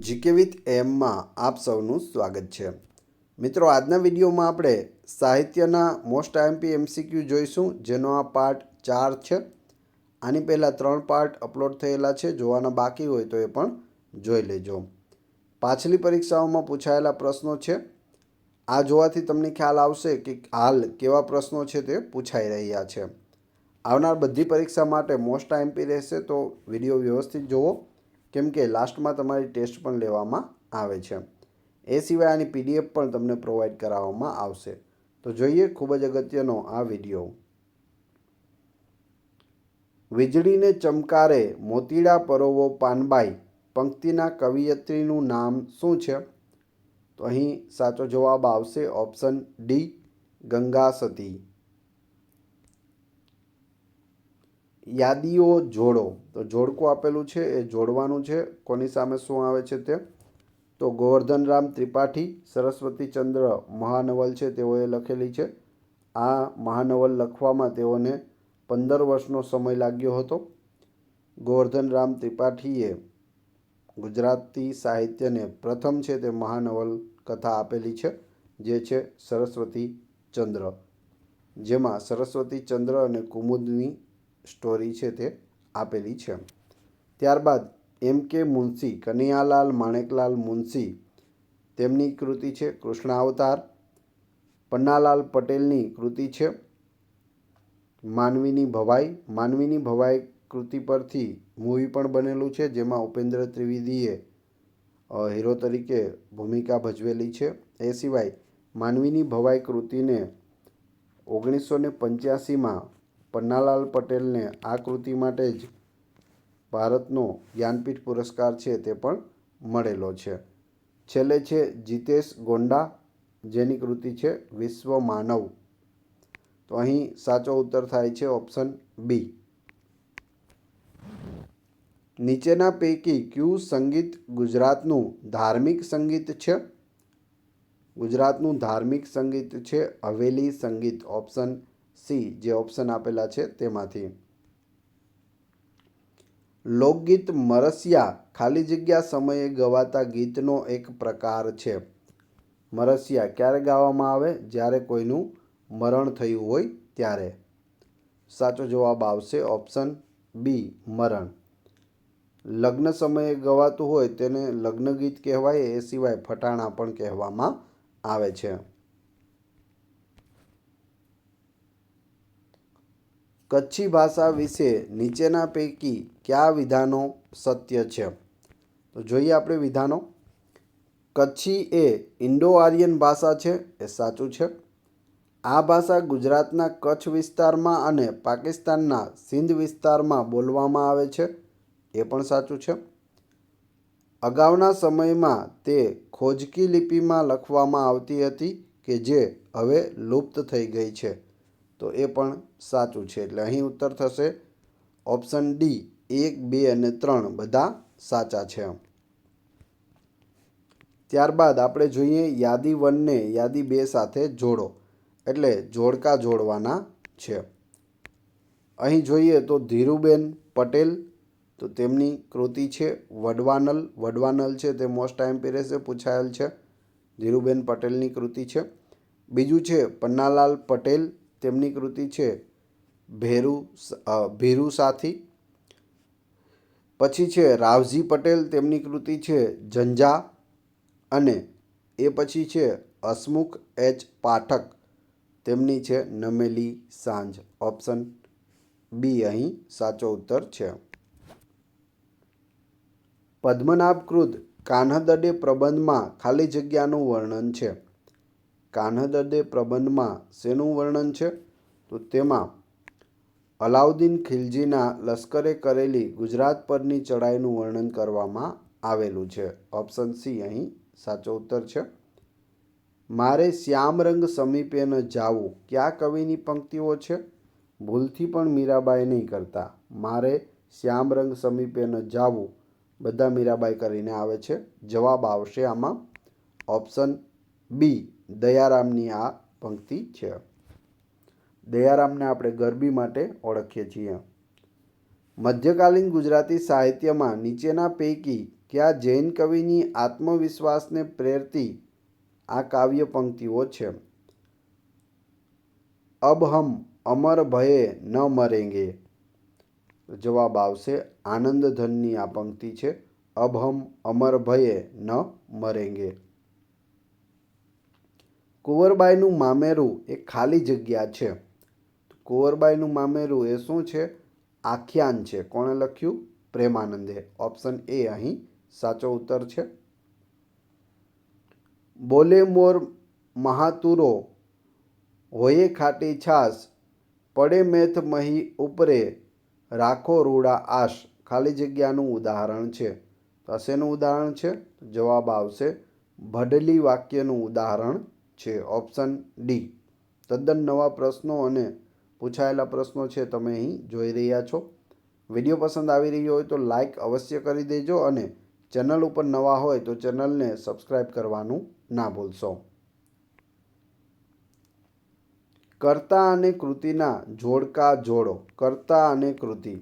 GK with એમમાં આપ સૌનું સ્વાગત છે। મિત્રો, આજના વિડીયોમાં આપણે સાહિત્યના મોસ્ટ આઈએમપી એમસીક્યુ જોઈશું, જેનો આ પાર્ટ 4 છે। આની પહેલાં 3 પાર્ટ અપલોડ થયેલા છે, જોવાના બાકી હોય તો એ પણ જોઈ લેજો। પાછલી પરીક્ષાઓમાં પૂછાયેલા પ્રશ્નો છે, આ જોવાથી તમને ખ્યાલ આવશે કે હાલ કેવા પ્રશ્નો છે તે પૂછાઈ રહ્યા છે। આવનાર બધી પરીક્ષા માટે મોસ્ટ આઈએમપી રહેશે, તો વિડીયો વ્યવસ્થિત જુઓ, કેમ કે લાસ્ટમાં તમારી ટેસ્ટ પણ લેવામાં આવે છે। એ સિવાય આની પીડીએફ પણ તમને પ્રોવાઈડ કરાવવામાં આવશે। તો જોઈએ ખૂબ જ અગત્યનો આ વિડીયો। વીજળીને ચમકારે મોતીડા પરોવો પાનબાઈ પંક્તિના કવિયત્રીનું નામ શું છે? તો અહીં સાચો જવાબ આવશે ઓપ્શન ડી, ગંગા સતી। યાદીઓ જોડો, તો જોડકું આપેલું છે એ જોડવાનું છે। કોની સામે શું આવે છે તે? તો ગોવર્ધનરામ ત્રિપાઠી સરસ્વતીચંદ્ર મહાનવલ છે તેઓએ લખેલી છે। આ મહાનવલ લખવામાં તેઓને 15 વર્ષનો સમય લાગ્યો હતો। ગોવર્ધનરામ ત્રિપાઠીએ ગુજરાતી સાહિત્યને પ્રથમ છે તે મહાનવલ કથા આપેલી છે, જે છે સરસ્વતીચંદ્ર, જેમાં સરસ્વતીચંદ્ર અને કુમુદની સ્ટોરી છે તે આપેલી છે। ત્યારબાદ એમ.કે. મુનશી, કનૈયાલાલ માણેકલાલ મુનશી, તેમની કૃતિ છે કૃષ્ણાવતાર। પન્નાલાલ પટેલની કૃતિ છે માનવીની ભવાઈ। માનવીની ભવાઈ કૃતિ પરથી મૂવી પણ બનેલું છે, જેમાં ઉપેન્દ્ર ત્રિવેદીએ હીરો તરીકે ભૂમિકા ભજવેલી છે। એ સિવાય માનવીની ભવાઈ કૃતિને 1985માં પન્નાલાલ પટેલને આ કૃતિ માટે જ ભારતનો જ્ઞાનપીઠ પુરસ્કાર છે તે પણ મળેલો છે। છેલ્લે છે જીતેશ ગોંડા, જેની કૃતિ છે વિશ્વ માનવ। તો અહીં સાચો ઉત્તર થાય છે ઓપ્શન બી। નીચેના પૈકી કયું સંગીત ગુજરાતનું ધાર્મિક સંગીત છે? ગુજરાતનું ધાર્મિક સંગીત છે હવેલી સંગીત, ઓપ્શન સી, જે ઓપ્શન આપેલા છે તેમાંથી। લોકગીત મરસિયા ખાલી જગ્યા સમયે ગવાતા ગીતનો એક પ્રકાર છે। મરસિયા ક્યારે ગાવામાં આવે? જ્યારે કોઈનું મરણ થયું હોય ત્યારે। સાચો જવાબ આવશે ઓપ્શન બી, મરણ। લગ્ન સમયે ગવાતું હોય તેને લગ્ન ગીત કહેવાય। એ સિવાય ફટાણા પણ કહેવામાં આવે છે। કચ્છી ભાષા વિશે નીચેના પૈકી કયા વિધાનો સત્ય છે? તો જોઈએ આપણે વિધાનો। કચ્છી એ ઇન્ડો આર્યન ભાષા છે, એ સાચું છે। આ ભાષા ગુજરાતના કચ્છ વિસ્તારમાં અને પાકિસ્તાનના સિંધ વિસ્તારમાં બોલવામાં આવે છે, એ પણ સાચું છે। અગાઉના સમયમાં તે ખોજકી લિપિમાં લખવામાં આવતી હતી કે જે હવે લુપ્ત થઈ ગઈ છે, તો એ પણ સાચું છે। એટલે અહીં ઉત્તર થશે ઓપ્શન ડી, 1, 2 અને 3 બધા સાચા છે। ત્યારબાદ આપણે જોઈએ યાદી 1ને યાદી 2 સાથે જોડો, એટલે જોડકા જોડવાના છે। અહીં જોઈએ તો ધીરુબેન પટેલ, તો તેમની કૃતિ છે વડવાનલ। વડવાનલ છે તે મોસ્ટ આઈએમપી રહેશે, પૂછાયેલ છે, ધીરુબેન પટેલની કૃતિ છે। બીજું છે પન્નાલાલ પટેલ, તેમની કૃતિ છે ભીરુ સાથી। પછી છે રાવજી પટેલ, તેમની કૃતિ છે ઝંઝા। અને એ પછી છે હસમુખ એચ પાઠક, તેમની છે નમેલી સાંજ। ઓપ્શન બી અહીં સાચો ઉત્તર છે। પદ્મનાભકૃત કાન્હદડે પ્રબંધમાં ખાલી જગ્યાનું વર્ણન છે। કાન્હદડે પ્રબંધમાં શેનું વર્ણન છે? તો તેમાં અલાઉદ્દીન ખિલજીના લશ્કરે કરેલી ગુજરાત પરની ચડાઈનું વર્ણન કરવામાં આવેલું છે। ઓપ્શન સી અહીં સાચો ઉત્તર છે। મારે શ્યામ રંગ સમીપે ન જાવું કયા કવિની પંક્તિઓ છે? ભૂલથી પણ મીરાબાઈ નહીં કરતા। મારે શ્યામ રંગ સમીપે ન જાવું બધા મીરાબાઈ કરીને આવે છે। જવાબ આવશે આમાં ઓપ્શન બી, દયારામની આ પંક્તિ છે। દયારામને આપણે ગરબી માટે ઓળખીએ છીએ। મધ્યકાલીન ગુજરાતી સાહિત્યમાં નીચેના પૈકી કે આ જૈન કવિની આત્મવિશ્વાસને પ્રેરતી આ કાવ્ય પંક્તિઓ છે? અબ હમ અમર ભયે ન મરેંગે. જવાબ આવશે આનંદધનની આ પંક્તિ છે. અબ હમ અમર ભયે ન મરેંગે. કુંવરબાઈનું મામેરું એ ખાલી જગ્યા છે. કુંવરબાઈનું મામેરું એ શું છે? આખ્યાન છે. કોણે લખ્યું? પ્રેમાનંદે. ઓપ્શન એ અહીં સાચો ઉત્તર છે. બોલે મોર મહાતુરો હોયે ખાટી છાસ, પડે મેથ મહી ઉપરે રાખો રૂડા આશ. ખાલી જગ્યાનું ઉદાહરણ છે. તો શેનું ઉદાહરણ છે? જવાબ આવશે ભડલી વાક્યનું ઉદાહરણ છે. Option D. તદ્દન નવા પ્રશ્નો અને પૂછાયેલા પ્રશ્નો છે તમે અહીં જોઈ રહ્યા છો. વિડીયો પસંદ આવી રહ્યો હોય તો લાઈક અવશ્ય કરી દેજો અને ચેનલ ઉપર નવા હોય તો ચેનલને સબસ્ક્રાઈબ કરવાનું ના ભૂલશો. કર્તા અને કૃતિના જોડકા જોડો. કર્તા અને કૃતિ.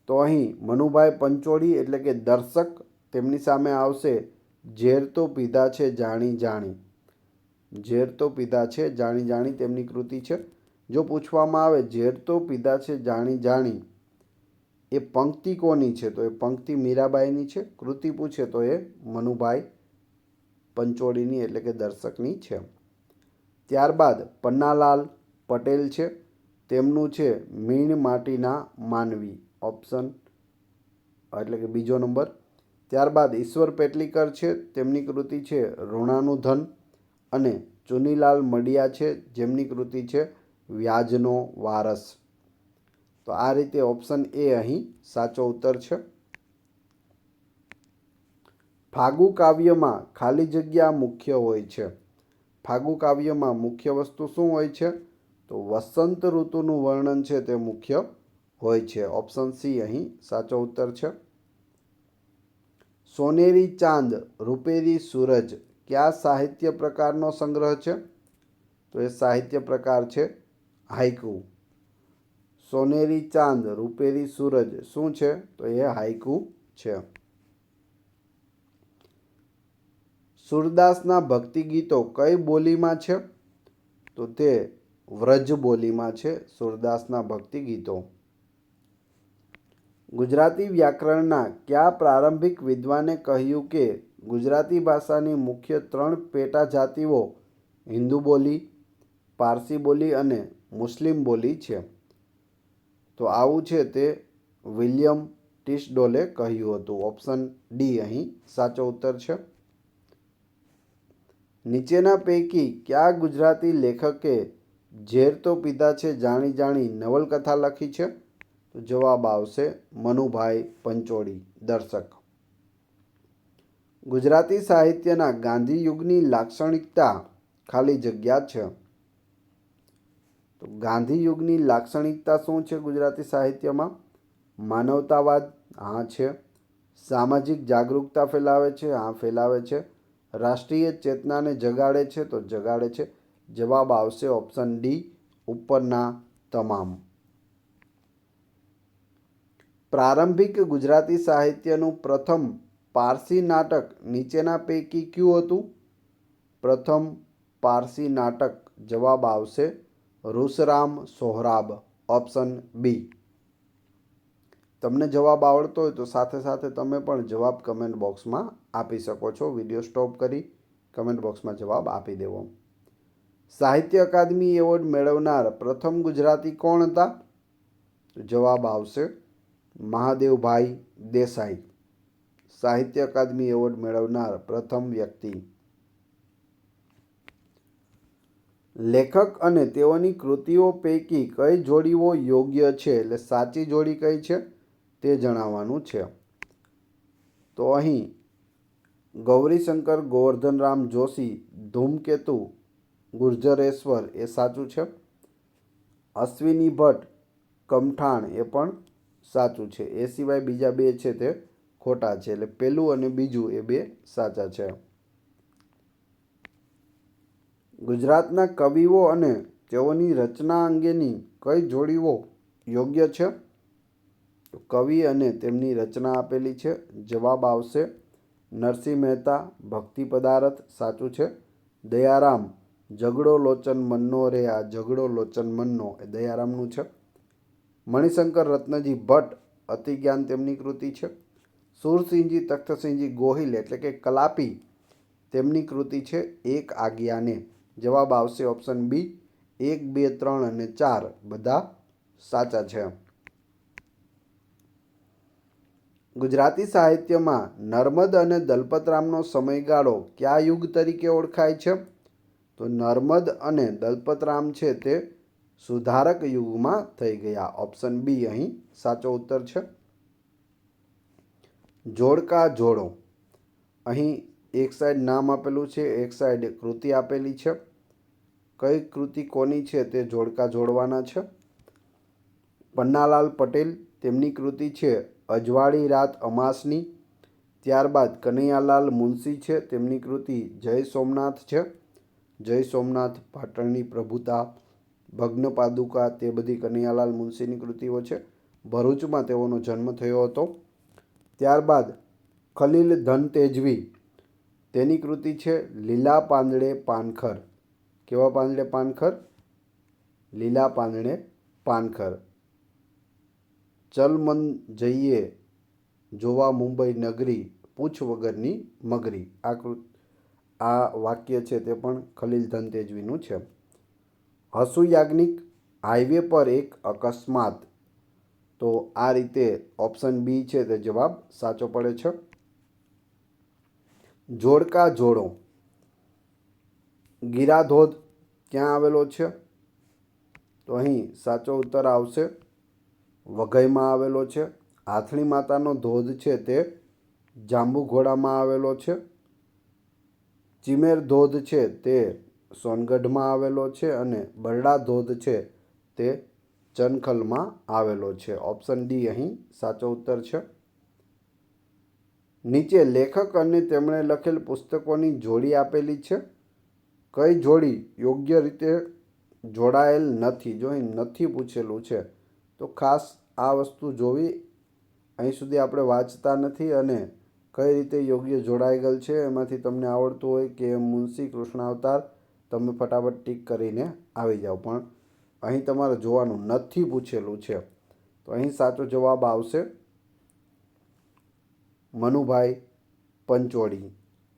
તો અહીં મનુભાઈ પંચોળી એટલે કે દર્શક, તેમની સામે આવશે ઝેર તો પીધા છે જાણી જાણી. ઝેર તો પીધા છે જાણી જાણી તેમની કૃતિ છે. જો પૂછવામાં આવે ઝેર તો પીધા છે જાણી જાણી એ પંક્તિ કોની છે? તો એ પંક્તિ મીરાબાઈની છે. કૃતિ પૂછે તો એ મનુભાઈ પંચોળીની એટલે કે દર્શકની છે. ત્યારબાદ પન્નાલાલ પટેલ છે. તેમનું છે મીણ માટીના માનવી. ઓપ્શન એટલે કે બીજો નંબર. ત્યારબાદ ઈશ્વર પેટલીકર છે. તેમની કૃતિ છે ઋણાનું ધન. અને ચુનીલાલ મડિયા છે જેમની કૃતિ છે વ્યાજનો વારસ. તો આ રીતે ઓપ્શન એ અહીં સાચો ઉત્તર છે. ફાગુ કાવ્યમાં ખાલી જગ્યા મુખ્ય હોય છે. ફાગુ કાવ્યમાં મુખ્ય વસ્તુ શું હોય છે? તો વસંત ઋતુનું વર્ણન છે તે મુખ્ય હોય છે. ઓપ્શન સી અહીં સાચો ઉત્તર છે. સોનેરી ચાંદ રૂપેરી સૂરજ કયા સાહિત્ય પ્રકારનો સંગ્રહ છે? તો એ સાહિત્ય પ્રકાર છે હાઇકુ. સોનેરી ચાંદ રૂપેરી સૂરજ શું છે? તો એ હાઇકુ છે. સૂરદાસના ભક્તિ ગીતો કઈ બોલીમાં છે? તો તે વ્રજ બોલીમાં છે સૂરદાસના ભક્તિ ગીતો. ગુજરાતી વ્યાકરણના કયા પ્રારંભિક વિદ્વાને કહ્યું કે ગુજરાતી ભાષાની મુખ્ય 3 પેટા જાતિઓ હિન્દુ બોલી, પારસી બોલી અને મુસ્લિમ બોલી છે? તો આવું છે તે વિલિયમ ટીસડોલે કહ્યું હતું. ઓપ્શન ડી અહીં સાચો ઉત્તર છે. નીચેના પૈકી કયા ગુજરાતી લેખકે ઝેર તો પીધા છે જાણી જાણી નવલકથા લખી છે? તો જવાબ આવશે મનુભાઈ પંચોળી દર્શક. ગુજરાતી સાહિત્યના ગાંધી યુગની લાક્ષણિકતા ખાલી જગ્યા છે. તો ગાંધી યુગની લાક્ષણિકતા શું છે ગુજરાતી સાહિત્યમાં? માનવતાવાદ, હા છે. સામાજિક જાગૃતતા ફેલાવે છે, હા ફેલાવે છે. રાષ્ટ્રીય ચેતનાને જગાડે છે, તો જગાડે છે. જવાબ આવશે ઓપ્શન ડી ઉપરના તમામ. પ્રારંભિક ગુજરાતી સાહિત્યનું પ્રથમ પારસી નાટક નીચેના પૈકી કયું હતું? પ્રથમ પારસી નાટક જવાબ આવશે રૂસરામ સોહરાબ. Option B. તમને જવાબ આવડતો હોય તો સાથે સાથે તમે પણ જવાબ કમેન્ટ બોક્સમાં આપી શકો છો. વિડીયો સ્ટોપ કરી કમેન્ટ બોક્સમાં જવાબ આપી દેવો. સાહિત્ય અકાદમી એવોર્ડ મેળવનાર પ્રથમ ગુજરાતી કોણ હતા? જવાબ આવશે મહાદેવભાઈ દેસાઈ. સાહિત્ય અકાદમી એવોર્ડ મેળવનાર પ્રથમ વ્યક્તિ. લેખક અને તેઓની કૃતિઓ પૈકી કઈ જોડીઓ યોગ્ય છે? એટલે સાચી જોડી કઈ છે તે જણાવવાનું છે. તો અહીં ગૌરીશંકર ગોવર્ધનરામ જોશી ધૂમકેતુ ગુર્જરેશ્વર એ સાચું છે. અશ્વિની ભટ્ટ કમઠાણ એ પણ સાચું છે. એ સિવાય બીજા 2 છે તે ખોટા છે. એટલે પહેલું અને બીજું એ 2 સાચા છે. ગુજરાતના કવિઓ અને તેઓની રચના અંગેની કઈ જોડીઓ યોગ્ય છે? કવિ અને તેમની રચના આપેલી છે. જવાબ આવશે નરસિંહ મહેતા ભક્તિ પદાર્થ સાચું છે. દયારામ ઝઘડો લોચન મનનો રે, આ ઝઘડો લોચન મનનો એ દયારામનું છે. મણિશંકર રત્નજી ભટ્ટ અતિજ્ઞાન તેમની કૃતિ છે. સુરસિંહજી તખ્તસિંહજી ગોહિલ એટલે કે કલાપી તેમની કૃતિ છે એક આજ્ઞાને. જવાબ આવશે ઓપ્શન બી. 1, 2, 3 અને 4 બધા સાચા છે. ગુજરાતી સાહિત્યમાં નર્મદ અને દલપતરામનો સમયગાળો કયા યુગ તરીકે ઓળખાય છે? તો નર્મદ અને દલપતરામ છે તે સુધારક યુગમાં થઈ ગયા. ઓપ્શન બી અહીં સાચો ઉત્તર છે. જોડકા જોડો. અહીં એક સાઈડ નામ આપેલું છે, એક સાઈડ કૃતિ આપેલી છે. કઈ કૃતિ કોની છે તે જોડકા જોડવાના છે? પન્નાલાલ પટેલ તેમની કૃતિ છે અજવાળી રાત અમાસની. ત્યારબાદ કનૈયાલાલ મુનશી છે, તેમની કૃતિ જય સોમનાથ છે. જય સોમનાથ, પાટણની પ્રભુતા, ભગ્ન પાદુકા તે બધી કનૈયાલાલ મુનશીની કૃતિઓ છે. ભરૂચમાં તેઓનો જન્મ થયો હતો. ત્યારબાદ ખલીલ ધન તેજવી તેની કૃતિ છે લીલા પાંદડે પાનખર. કેવા પાંદડે પાનખર? લીલા પાંદડે પાનખર. ચલ મન જઈએ જોવા મુંબઈ નગરી, પૂછ વગરની મગરી. આ વાક્ય છે તે પણ ખલીલ ધન તેજવીનું છે. હસુ યાજ્ઞિક હાઈવે પર એક અકસ્માત. તો આ રીતે ઓપ્શન બી છે તે જવાબ સાચો પડે છે. જોડકા જોડો. ગીરાધોધ ક્યાં આવેલો છે? તો અહીં સાચો ઉત્તર આવશે વઘઈમાં આવેલો છે. હાથણી માતાનો ધોધ છે તે જાંબુઘોડામાં આવેલો છે. ચિમેર ધોધ છે તે સોનગઢમાં આવેલો છે અને બરડા ધોધ છે તે ચનખલમાં આવેલો છે. ઓપ્શન ડી અહીં સાચો ઉત્તર છે. નીચે લેખક અને તેમણે લખેલ પુસ્તકોની જોડી આપેલી છે. કઈ જોડી યોગ્ય રીતે જોડાયેલ નથી? જો અહીં નથી પૂછેલું છે તો ખાસ આ વસ્તુ જોવી. અહીં સુધી આપણે વાંચતા નથી અને કઈ રીતે યોગ્ય જોડાઈ ગયેલ છે એમાંથી તમને આવડતું હોય કે મુનશી કૃષ્ણાવતાર તમે ફટાફટ ટીક કરીને આવી જાઓ. પણ અહીં તમારે જોવાનું નથી પૂછેલું છે. તો અહીં સાચો જવાબ આવશે મનુભાઈ પંચોળી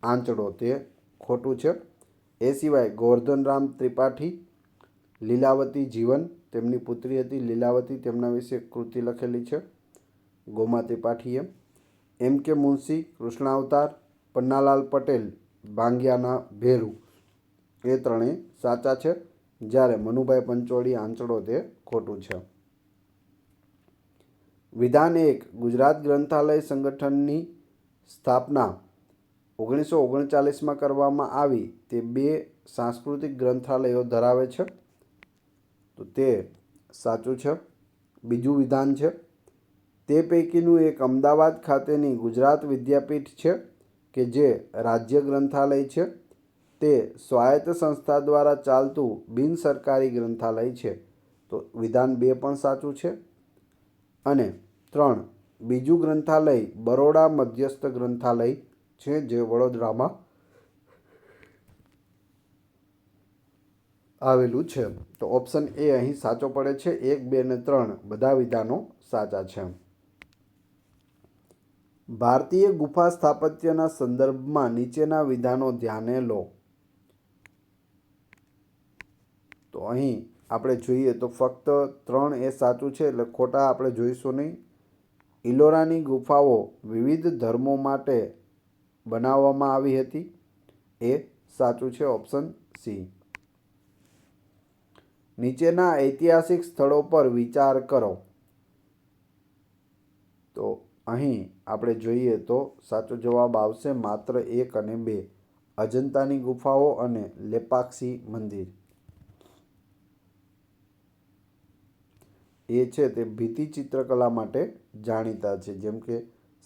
આંચડો, તે ખોટું છે. એ સિવાય ગોવર્ધનરામ ત્રિપાઠી લીલાવતી જીવન, તેમની પુત્રી હતી લીલાવતી, તેમના વિશે કૃતિ લખેલી છે ગોમા ત્રિપાઠીએ. એમ કે મુનશી કૃષ્ણાવતાર, પન્નાલાલ પટેલ ભાંગિયાના ભેરુ, એ ત્રણેય સાચા છે. જ્યારે મનુભાઈ પંચોળી આંચડો તે ખોટું છે. વિધાન 1 ગુજરાત ગ્રંથાલય સંગઠનની સ્થાપના 1939માં કરવામાં આવી. તે 2 સાંસ્કૃતિક ગ્રંથાલયો ધરાવે છે. તો તે સાચું છે. બીજું વિધાન છે તે પૈકીનું એક અમદાવાદ ખાતેની ગુજરાત વિદ્યાપીઠ છે કે જે રાજ્ય ગ્રંથાલય છે. તે સ્વાયત્ત સંસ્થા દ્વારા ચાલતું બિનસરકારી ગ્રંથાલય છે. તો વિધાન 2 પણ સાચું છે. અને 3 બીજું ગ્રંથાલય બરોડા મધ્યસ્થ ગ્રંથાલય છે જે વડોદરામાં આવેલું છે. તો ઓપ્શન એ અહીં સાચો પડે છે. 1, 2 અને 3 બધા વિધાનો સાચા છે. ભારતીય ગુફા સ્થાપત્યના સંદર્ભમાં નીચેના વિધાનો ધ્યાને લો. તો અહીં આપણે જોઈએ તો ફક્ત 3 એ સાચું છે એટલે ખોટા આપણે જોઈશું નહીં. ઇલોરાની ગુફાઓ વિવિધ ધર્મો માટે બનાવવામાં આવી હતી, એ સાચું છે. Option C. નીચેના ઐતિહાસિક સ્થળો પર વિચાર કરો. તો અહીં આપણે જોઈએ તો સાચો જવાબ આવશે માત્ર 1 અને 2, અજંતાની ગુફાઓ અને લેપાક્ષી મંદિર. એ છે તે ભીતિ ચિત્રકલા માટે જાણીતા છે. જેમ કે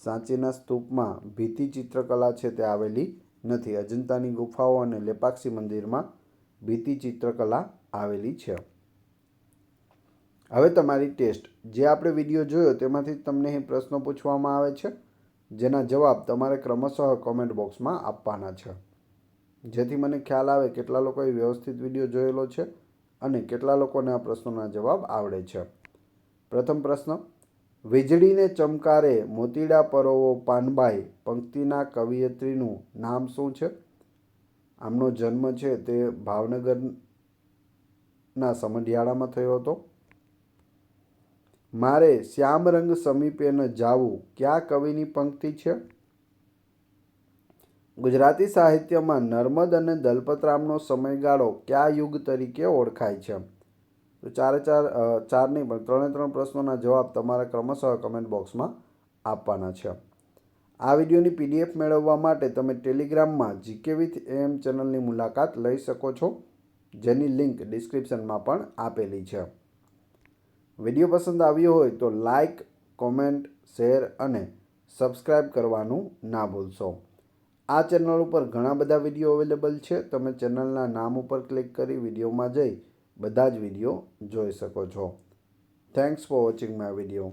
સાંચીના સ્તૂપમાં ભીતિ ચિત્રકલા છે તે આવેલી નથી. અજંતાની ગુફાઓ અને લેપાક્ષી મંદિરમાં ભીતિ ચિત્રકલા આવેલી છે. હવે તમારી ટેસ્ટ. જે આપણે વિડીયો જોયો તેમાંથી તમને અહીં પ્રશ્નો પૂછવામાં આવે છે. જેના જવાબ તમારે ક્રમશઃ કોમેન્ટ બોક્સમાં આપવાના છે, જેથી મને ખ્યાલ આવે કેટલા લોકોએ વ્યવસ્થિત વિડીયો જોયેલો છે અને કેટલા લોકોને આ પ્રશ્નોના જવાબ આવડે છે. પ્રથમ પ્રશ્ન, વીજળીને ચમકારે મોતીડા પરોવો પાનબાઈ પંક્તિના કવિયત્રીનું નામ શું છે? આમનો જન્મ છે તે ભાવનગરના સમઢિયાળામાં થયો હતો. મારે શ્યામ રંગ સમીપે ન જાવું કયા કવિની પંક્તિ છે? ગુજરાતી સાહિત્યમાં નર્મદ અને દલપતરામનો સમયગાળો કયા યુગ તરીકે ઓળખાય છે? તો ચાર નહીં પણ ત્રણે પ્રશ્નોના જવાબ તમારે ક્રમશઃ કમેન્ટ બોક્સમાં આપવાના છે. આ વિડીયોની PDF મેળવવા માટે તમે ટેલિગ્રામમાં GK with AM ચેનલની મુલાકાત લઈ શકો છો, જેની લિંક ડિસ્ક્રિપ્શનમાં પણ આપેલી છે. વિડીયો પસંદ આવ્યો હોય તો લાઇક, કોમેન્ટ, શેર અને સબસ્ક્રાઈબ કરવાનું ના ભૂલશો. આ ચેનલ ઉપર ઘણા બધા વિડીયો અવેલેબલ છે. તમે ચેનલના નામ ઉપર ક્લિક કરી વિડીયોમાં જઈ બધા જ વિડીયો જોઈ શકો છો. Thanks for watching my video.